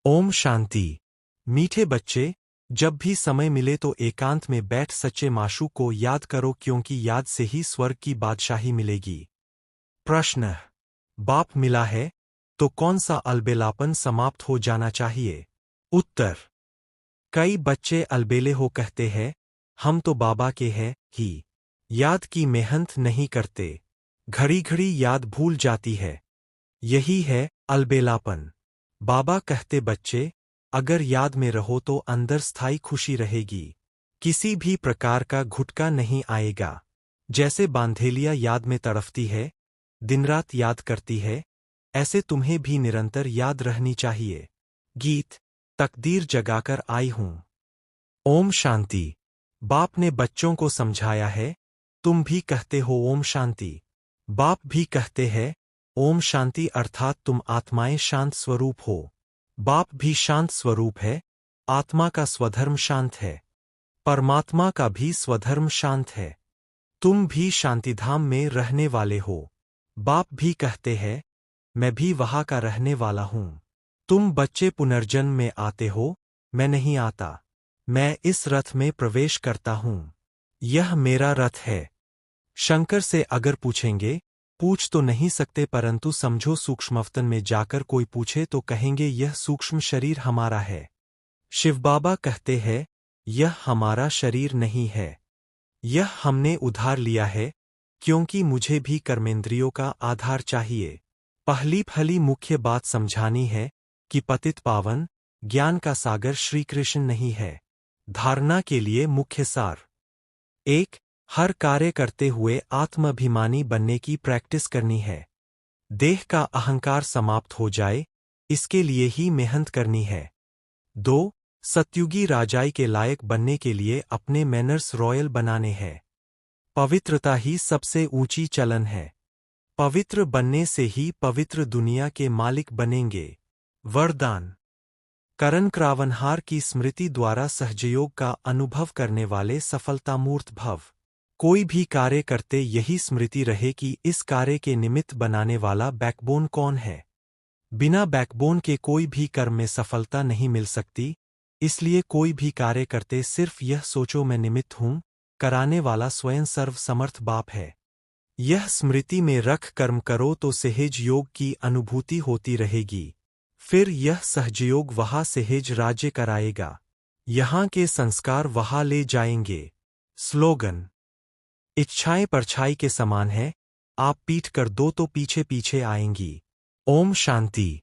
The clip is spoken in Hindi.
ओम शांति। मीठे बच्चे, जब भी समय मिले तो एकांत में बैठ सच्चे माशूक को याद करो, क्योंकि याद से ही स्वर्ग की बादशाही मिलेगी। प्रश्न: बाप मिला है तो कौन सा अलबेलापन समाप्त हो जाना चाहिए? उत्तर: कई बच्चे अलबेले हो कहते हैं, हम तो बाबा के हैं ही। याद की मेहनत नहीं करते, घड़ी घड़ी याद भूल जाती है। यही है अलबेलापन। बाबा कहते, बच्चे, अगर याद में रहो तो अंदर स्थायी खुशी रहेगी, किसी भी प्रकार का घुटका नहीं आएगा। जैसे बांधेलिया याद में तड़फती है, दिन रात याद करती है, ऐसे तुम्हें भी निरंतर याद रहनी चाहिए। गीत: तकदीर जगाकर आई हूं। ओम शांति। बाप ने बच्चों को समझाया है, तुम भी कहते हो ओम शांति। बाप भी कहते हैं, ओम शांति, अर्थात तुम आत्माएं शांत स्वरूप हो। बाप भी शांत स्वरूप है, आत्मा का स्वधर्म शांत है, परमात्मा का भी स्वधर्म शांत है। तुम भी शांतिधाम में रहने वाले हो। बाप भी कहते हैं, मैं भी वहां का रहने वाला हूं। तुम बच्चे पुनर्जन्म में आते हो, मैं नहीं आता। मैं इस रथ में प्रवेश करता हूं। यह मेरा रथ है। शंकर से अगर पूछेंगे, पूछ तो नहीं सकते, परंतु समझो सूक्ष्मवतन में जाकर कोई पूछे तो कहेंगे यह सूक्ष्म शरीर हमारा है। शिव बाबा कहते हैं, यह हमारा शरीर नहीं है, यह हमने उधार लिया है, क्योंकि मुझे भी कर्मेंद्रियों का आधार चाहिए। पहली मुख्य बात समझानी है कि पतित पावन ज्ञान का सागर श्री कृष्ण नहीं है। धारणा के लिए मुख्य सार: 1. हर कार्य करते हुए आत्माभिमानी बनने की प्रैक्टिस करनी है। देह का अहंकार समाप्त हो जाए, इसके लिए ही मेहनत करनी है। 2. सत्युगी राजाई के लायक बनने के लिए अपने मैनर्स रॉयल बनाने हैं। पवित्रता ही सबसे ऊंची चलन है। पवित्र बनने से ही पवित्र दुनिया के मालिक बनेंगे। वरदान: करण क्रावनहार की स्मृति द्वारा सहजयोग का अनुभव करने वाले सफलतामूर्त भव। कोई भी कार्य करते यही स्मृति रहे कि इस कार्य के निमित्त बनाने वाला बैकबोन कौन है। बिना बैकबोन के कोई भी कर्म में सफलता नहीं मिल सकती, इसलिए कोई भी कार्य करते सिर्फ यह सोचो मैं निमित्त हूं, कराने वाला स्वयं सर्वसमर्थ बाप है। यह स्मृति में रख कर्म करो तो सहज योग की अनुभूति होती रहेगी। फिर यह सहजयोग वहां सहज राज्य कराएगा। यहां के संस्कार वहां ले जाएंगे। स्लोगन: इच्छाएं परछाई के समान है, आप पीट कर दो तो पीछे पीछे आएंगी। ओम शांति।